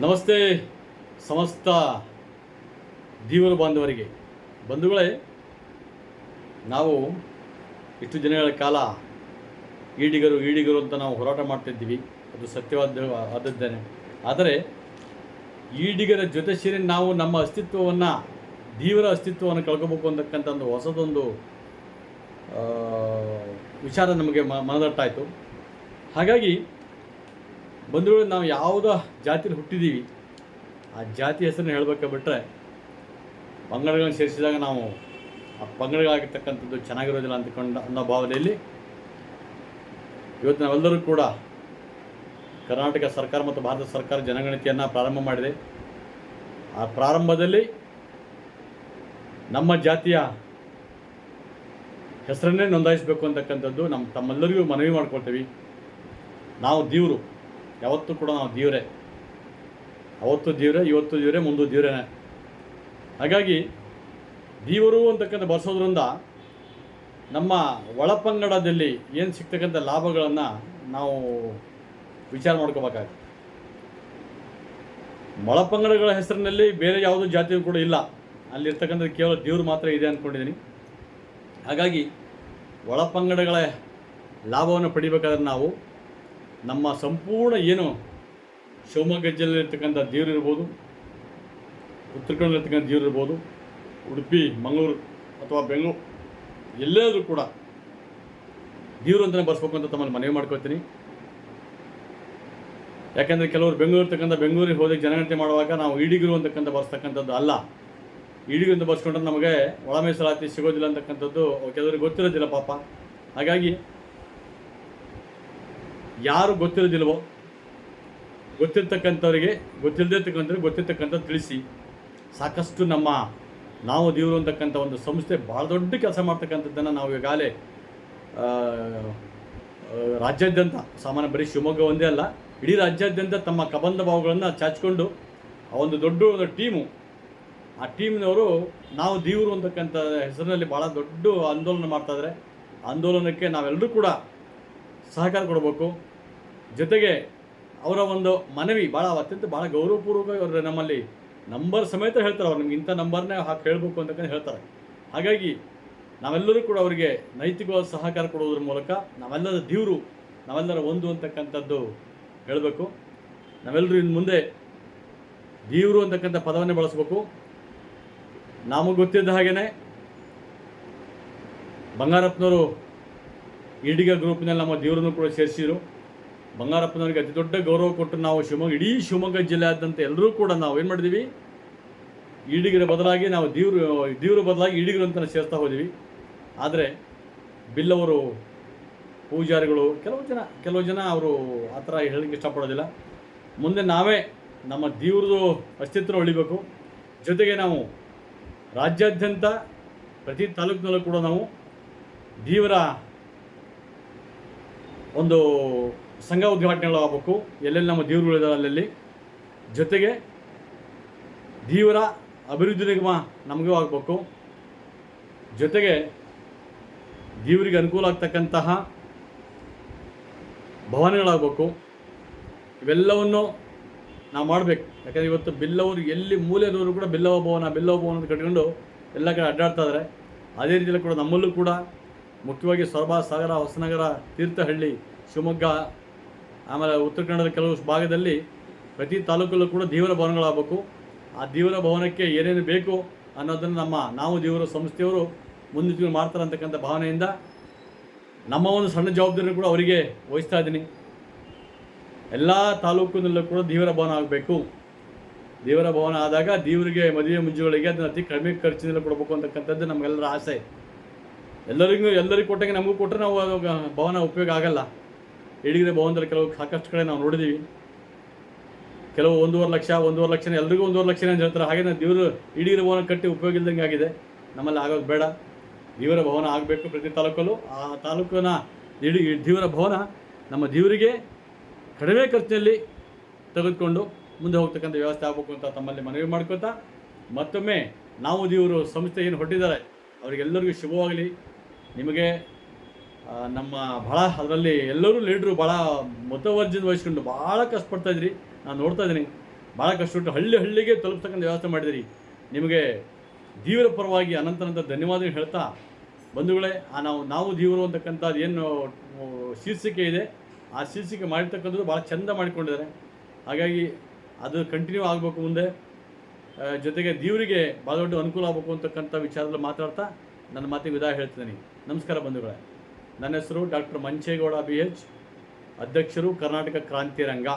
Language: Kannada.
ನಮಸ್ತೆ ಸಮಸ್ತ ದೀವರು ಬಾಂಧವರಿಗೆ. ಬಂಧುಗಳೇ, ನಾವು ಇಷ್ಟು ದಿನಗಳ ಕಾಲ ಈಡಿಗರು ಅಂತ ನಾವು ಹೋರಾಟ ಮಾಡ್ತಿದ್ದೀವಿ. ಅದು ಆದದ್ದೇನೆ. ಆದರೆ ಈಡಿಗರ ಜೊತೆ ಸೇರಿ ನಾವು ನಮ್ಮ ಅಸ್ತಿತ್ವವನ್ನು, ದೀವರ ಅಸ್ತಿತ್ವವನ್ನು ಕಳ್ಕೋಬೇಕು ಅಂತಕ್ಕಂಥ ಒಂದು ಹೊಸದೊಂದು ವಿಚಾರ ನಮಗೆ ಮನದಟ್ಟಾಯಿತು. ಹಾಗಾಗಿ ಬಂಧುಗಳು, ನಾವು ಯಾವುದೋ ಜಾತಿಯಲ್ಲಿ ಹುಟ್ಟಿದ್ದೀವಿ, ಆ ಜಾತಿ ಹೆಸರನ್ನು ಹೇಳಬೇಕು ಬಿಟ್ಟರೆ ಪಂಗಡಗಳನ್ನು ಸೇರಿಸಿದಾಗ ನಾವು ಆ ಪಂಗಡಗಳಾಗಿರ್ತಕ್ಕಂಥದ್ದು ಚೆನ್ನಾಗಿರೋದಿಲ್ಲ ಅನ್ನೋ ಭಾವನೆಯಲ್ಲಿ ಇವತ್ತು ನಾವೆಲ್ಲರೂ ಕೂಡ ಕರ್ನಾಟಕ ಸರ್ಕಾರ ಮತ್ತು ಭಾರತ ಸರ್ಕಾರ ಜನಗಣತಿಯನ್ನು ಪ್ರಾರಂಭ ಮಾಡಿದೆ. ಆ ಪ್ರಾರಂಭದಲ್ಲಿ ನಮ್ಮ ಜಾತಿಯ ಹೆಸರನ್ನೇ ನೋಂದಾಯಿಸಬೇಕು ಅಂತಕ್ಕಂಥದ್ದು ತಮ್ಮೆಲ್ಲರಿಗೂ ಮನವಿ ಮಾಡ್ಕೊಳ್ತೀವಿ. ನಾವು ದೀವರು, ಯಾವತ್ತೂ ಕೂಡ ನಾವು ದೀವರೇ, ಅವತ್ತು ದೀವರೇ, ಇವತ್ತು ದೀವರೇ, ಮುಂದೆ ದೀವರೇನೆ. ಹಾಗಾಗಿ ದೀವರು ಅಂತಕ್ಕಂಥ ಬರ್ಸೋದ್ರಿಂದ ನಮ್ಮ ಒಳಪಂಗಡದಲ್ಲಿ ಏನು ಸಿಗ್ತಕ್ಕಂಥ ಲಾಭಗಳನ್ನು ನಾವು ವಿಚಾರ ಮಾಡ್ಕೋಬೇಕಾಗುತ್ತೆ. ಒಳಪಂಗಡಗಳ ಹೆಸರಿನಲ್ಲಿ ಬೇರೆ ಯಾವುದೂ ಜಾತಿಯೂ ಕೂಡ ಇಲ್ಲ, ಅಲ್ಲಿರ್ತಕ್ಕಂಥದ್ದು ಕೇವಲ ದೇವರು ಮಾತ್ರ ಇದೆ ಅಂದ್ಕೊಂಡಿದ್ದೀನಿ. ಹಾಗಾಗಿ ಒಳಪಂಗಡಗಳ ಲಾಭವನ್ನು ಪಡಿಬೇಕಾದ್ರೆ ನಾವು ನಮ್ಮ ಸಂಪೂರ್ಣ ಏನು ಶಿವಮೊಗ್ಗ ಜಿಲ್ಲೆಯಲ್ಲಿರ್ತಕ್ಕಂಥ ದೇವರು ಇರ್ಬೋದು, ಉತ್ತರ ಕನ್ನಡದಲ್ಲಿರ್ತಕ್ಕಂಥ ದೇವರು ಇರ್ಬೋದು, ಉಡುಪಿ, ಮಂಗಳೂರು ಅಥವಾ ಬೆಂಗಳೂರು, ಎಲ್ಲಾದರೂ ಕೂಡ ದೇವರು ಅಂತಲೇ ಬರ್ಸ್ಬೇಕು ಅಂತ ತಮ್ಮಲ್ಲಿ ಮನವಿ ಮಾಡ್ಕೊಳ್ತೀನಿ. ಯಾಕೆಂದರೆ ಕೆಲವರು ಬೆಂಗಳೂರಿಗೆ ಹೋದಾಗ ಜನಗಣತಿ ಮಾಡುವಾಗ ನಾವು ಈಡಿಗರು ಅಂತಕ್ಕಂಥ ಬರ್ಸ್ತಕ್ಕಂಥದ್ದು ಅಲ್ಲ. ಈಡಿಗರು ಅಂತ ಬರ್ಸ್ಕೊಂಡ್ರೆ ನಮಗೆ ಒಳ ಮೀಸಲಾತಿ ಸಿಗೋದಿಲ್ಲ ಅಂತಕ್ಕಂಥದ್ದು ಕೆಲವರಿಗೆ ಗೊತ್ತಿರೋದಿಲ್ಲ ಪಾಪ. ಹಾಗಾಗಿ ಯಾರು ಗೊತ್ತಿರೋದಿಲ್ವೋ, ಗೊತ್ತಿರ್ತಕ್ಕಂಥವ್ರಿಗೆ, ಗೊತ್ತಿರ್ತಕ್ಕಂಥದ್ದು ತಿಳಿಸಿ. ಸಾಕಷ್ಟು ನಾವು ದೇವರು ಅಂತಕ್ಕಂಥ ಒಂದು ಸಂಸ್ಥೆ ಭಾಳ ದೊಡ್ಡ ಕೆಲಸ ಮಾಡ್ತಕ್ಕಂಥದ್ದನ್ನು ನಾವು ಈಗಾಗಲೇ ರಾಜ್ಯಾದ್ಯಂತ, ಸಾಮಾನ್ಯ ಬರೀ ಶಿವಮೊಗ್ಗ ಒಂದೇ ಅಲ್ಲ, ಇಡೀ ರಾಜ್ಯಾದ್ಯಂತ ತಮ್ಮ ಕಬಂಧ ಭಾವಗಳನ್ನು ಚಾಚಿಕೊಂಡು ಆ ಒಂದು ದೊಡ್ಡ ಟೀಮು, ಆ ಟೀಮ್ನವರು ನಾವು ದೇವರು ಅಂತಕ್ಕಂಥ ಹೆಸರಿನಲ್ಲಿ ಭಾಳ ದೊಡ್ಡ ಆಂದೋಲನ ಮಾಡ್ತಾಯಿದ್ದಾರೆ. ಆಂದೋಲನಕ್ಕೆ ನಾವೆಲ್ಲರೂ ಕೂಡ ಸಹಕಾರ ಕೊಡಬೇಕು. ಜೊತೆಗೆ ಅವರ ಒಂದು ಮನವಿ ಅತ್ಯಂತ ಭಾಳ ಗೌರವಪೂರ್ವಕವಾಗಿ ಅವರು ನಮ್ಮಲ್ಲಿ ನಂಬರ್ ಸಮೇತ ಹೇಳ್ತಾರೆ. ಅವ್ರು ನಿಮ್ಗೆ ಇಂಥ ನಂಬರ್ನೇ ಹಾಕಿ ಹೇಳಬೇಕು ಅಂತಕ್ಕಂಥ ಹೇಳ್ತಾರೆ. ಹಾಗಾಗಿ ನಾವೆಲ್ಲರೂ ಕೂಡ ಅವರಿಗೆ ನೈತಿಕವಾದ ಸಹಕಾರ ಕೊಡೋದ್ರ ಮೂಲಕ ನಾವೆಲ್ಲರ ದೇವರು, ನಾವೆಲ್ಲರ ಒಂದು ಅಂತಕ್ಕಂಥದ್ದು ಹೇಳಬೇಕು. ನಾವೆಲ್ಲರೂ ಇನ್ನು ಮುಂದೆ ದೇವರು ಅಂತಕ್ಕಂಥ ಪದವನ್ನೇ ಬಳಸಬೇಕು. ನಮಗೆ ಗೊತ್ತಿದ್ದ ಹಾಗೆಯೇ ಬಂಗಾರಪ್ಪನವರು ಈಡಿಗ ಗ್ರೂಪಿನಲ್ಲಿ ನಮ್ಮ ದೇವರನ್ನು ಕೂಡ ಸೇರಿಸಿದರು. ಬಂಗಾರಪ್ಪನವರಿಗೆ ಅತಿ ದೊಡ್ಡ ಗೌರವ ಕೊಟ್ಟು ನಾವು ಇಡೀ ಶಿವಮೊಗ್ಗ ಜಿಲ್ಲೆಯಾದ್ಯಂತ ಎಲ್ಲರೂ ಕೂಡ ನಾವು ಏನು ಮಾಡಿದ್ದೀವಿ, ಈಡಿಗರ ಬದಲಾಗಿ ನಾವು ದೇವ್ರ ಬದಲಾಗಿ ಈಡಿಗರು ಅಂತ ಸೇರ್ತಾ ಹೋದ್ದೀವಿ. ಆದರೆ ಬಿಲ್ಲವರು, ಪೂಜಾರಿಗಳು, ಕೆಲವು ಜನ ಅವರು ಆ ಥರ ಹೇಳಲಿಕ್ಕೆ ಇಷ್ಟಪಡೋದಿಲ್ಲ. ಮುಂದೆ ನಾವೇ ನಮ್ಮ ದೇವ್ರದ್ದು ಅಸ್ತಿತ್ವ ಉಳಿಬೇಕು. ಜೊತೆಗೆ ನಾವು ರಾಜ್ಯಾದ್ಯಂತ ಪ್ರತಿ ತಾಲೂಕಿನಲ್ಲೂ ಕೂಡ ನಾವು ದೇವರ ಒಂದು ಸಂಘ ಉದ್ಘಾಟನೆಗಳು ಆಗಬೇಕು. ಎಲ್ಲೆಲ್ಲಿ ನಮ್ಮ ದೇವರುಗಳಿದಾವೆ ಅಲ್ಲಲ್ಲಿ. ಜೊತೆಗೆ ದೇವರ ಅಭಿವೃದ್ಧಿ ನಿಗಮ ನಮಗೂ ಆಗಬೇಕು. ಜೊತೆಗೆ ದೇವರಿಗೆ ಅನುಕೂಲ ಆಗ್ತಕ್ಕಂತಹ ಭವನಗಳಾಗಬೇಕು. ಇವೆಲ್ಲವನ್ನು ನಾವು ಮಾಡಬೇಕು. ಯಾಕಂದರೆ ಇವತ್ತು ಬಿಲ್ಲವರು ಎಲ್ಲಿ ಮೂಲೆಯವರು ಕೂಡ ಬಿಲ್ಲವ ಭವನ ಅಂತ ಕಟ್ಕೊಂಡು ಎಲ್ಲ ಕಡೆ ಅಡ್ಡಾಡ್ತಾ ಇದ್ದಾರೆ. ಅದೇ ರೀತಿಯಲ್ಲಿ ಕೂಡ ನಮ್ಮಲ್ಲೂ ಕೂಡ ಮುಖ್ಯವಾಗಿ ಸೊರಬ, ಸಾಗರ, ಹೊಸನಗರ, ತೀರ್ಥಹಳ್ಳಿ, ಶಿವಮೊಗ್ಗ, ಆಮೇಲೆ ಉತ್ತರ ಕನ್ನಡದ ಕೆಲವು ಭಾಗದಲ್ಲಿ ಪ್ರತಿ ತಾಲೂಕಲ್ಲೂ ಕೂಡ ದೇವರ ಭವನಗಳಾಗಬೇಕು. ಆ ದೇವರ ಭವನಕ್ಕೆ ಏನೇನು ಬೇಕು ಅನ್ನೋದನ್ನು ನಾವು ದೇವರ ಸಂಸ್ಥೆಯವರು ಮುಂದಿಟ್ಟು ಮಾಡ್ತಾರೆ ಅಂತಕ್ಕಂಥ ಭಾವನೆಯಿಂದ ನಮ್ಮ ಒಂದು ಸಣ್ಣ ಜವಾಬ್ದಾರಿ ಕೂಡ ಅವರಿಗೆ ವಹಿಸ್ತಾ ಇದ್ದೀನಿ. ಎಲ್ಲ ತಾಲೂಕಿನಲ್ಲೂ ಕೂಡ ದೇವರ ಭವನ ಆಗಬೇಕು. ದೇವರ ಭವನ ಆದಾಗ ದೇವರಿಗೆ ಮದುವೆ ಮುಂಜುಗಳಿಗೆ ಅದನ್ನು ಅತಿ ಕಡಿಮೆ ಖರ್ಚಿನಲ್ಲಿ ಕೊಡಬೇಕು ಅಂತಕ್ಕಂಥದ್ದು ನಮಗೆಲ್ಲರ ಆಸೆ. ಎಲ್ಲರಿಗೂ ಕೊಟ್ಟಂಗೆ ನಮಗೂ ಕೊಟ್ಟರೆ ನಾವು ಭವನ ಉಪಯೋಗ ಆಗಲ್ಲ. ಈಡಿಗರ ಭವನದಲ್ಲಿ ಕೆಲವು ಸಾಕಷ್ಟು ಕಡೆ ನಾವು ನೋಡಿದ್ದೀವಿ. ಕೆಲವು 1.5 ಲಕ್ಷ ಎಲ್ರಿಗೂ 1.5 ಲಕ್ಷ ಅಂತ ಹೇಳ್ತಾರೆ. ಹಾಗೆ ನಾವು ಈಡಿಗರ ಭವನ ಕಟ್ಟಿ ಉಪಯೋಗ ಇಲ್ದಂಗೆ ಆಗಿದೆ. ನಮ್ಮಲ್ಲಿ ಆಗೋದು ಬೇಡ. ದೇವರ ಭವನ ಆಗಬೇಕು ಪ್ರತಿ ತಾಲೂಕಲ್ಲೂ. ಆ ತಾಲೂಕಿನ ದೇವರ ಭವನ ನಮ್ಮ ದೇವರಿಗೆ ಕಡಿಮೆ ಖರ್ಚಿನಲ್ಲಿ ತೆಗೆದುಕೊಂಡು ಮುಂದೆ ಹೋಗ್ತಕ್ಕಂಥ ವ್ಯವಸ್ಥೆ ಆಗಬೇಕು ಅಂತ ತಮ್ಮಲ್ಲಿ ಮನವಿ ಮಾಡ್ಕೋತಾ, ಮತ್ತೊಮ್ಮೆ ನಾವು ದೇವರು ಸಂಸ್ಥೆ ಏನು ಹೊರಟಿದ್ದಾರೆ ಅವರಿಗೆಲ್ಲರಿಗೂ ಶುಭವಾಗಲಿ. ನಿಮಗೆ ನಮ್ಮ ಭಾಳ ಅದರಲ್ಲಿ ಎಲ್ಲರೂ ಲೀಡ್ರು ಭಾಳ ಮುತುವರ್ಜಿನ ವಹಿಸ್ಕೊಂಡು ಭಾಳ ಕಷ್ಟಪಡ್ತಾಯಿದ್ರಿ. ನಾನು ನೋಡ್ತಾ ಇದ್ದೀನಿ. ಭಾಳ ಕಷ್ಟಪಟ್ಟು ಹಳ್ಳಿಗೆ ತಲುಪ್ತಕ್ಕಂಥ ವ್ಯವಸ್ಥೆ ಮಾಡಿದಿರಿ. ನಿಮಗೆ ದೇವರ ಪರವಾಗಿ ಅನಂತ ಧನ್ಯವಾದ ಹೇಳ್ತಾ, ಬಂಧುಗಳೇ, ನಾವು ದೇವರು ಅಂತಕ್ಕಂಥದ್ದು ಏನು ಶೀರ್ಷಿಕೆ ಇದೆ, ಆ ಶೀರ್ಷಿಕೆ ಮಾಡಿರ್ತಕ್ಕಂಥದ್ದು ಭಾಳ ಚೆಂದ ಮಾಡಿಕೊಂಡಿದ್ದಾರೆ. ಹಾಗಾಗಿ ಅದು ಕಂಟಿನ್ಯೂ ಆಗಬೇಕು ಮುಂದೆ. ಜೊತೆಗೆ ದೇವರಿಗೆ ಭಾಳ ದೊಡ್ಡ ಅನುಕೂಲ ಆಗಬೇಕು ಅಂತಕ್ಕಂಥ ವಿಚಾರದಲ್ಲಿ ಮಾತಾಡ್ತಾ ನನ್ನ ಮಾತಿಗೆ ವಿದಾಯ ಹೇಳ್ತಿದ್ದೀನಿ. ನಮಸ್ಕಾರ ಬಂಧುಗಳೇ. ನನ್ನ ಹೆಸರು ಡಾಕ್ಟರ್ ಮಂಚೇಗೌಡ BH, ಅಧ್ಯಕ್ಷರು ಕರ್ನಾಟಕ ಕ್ರಾಂತಿ ರಂಗ.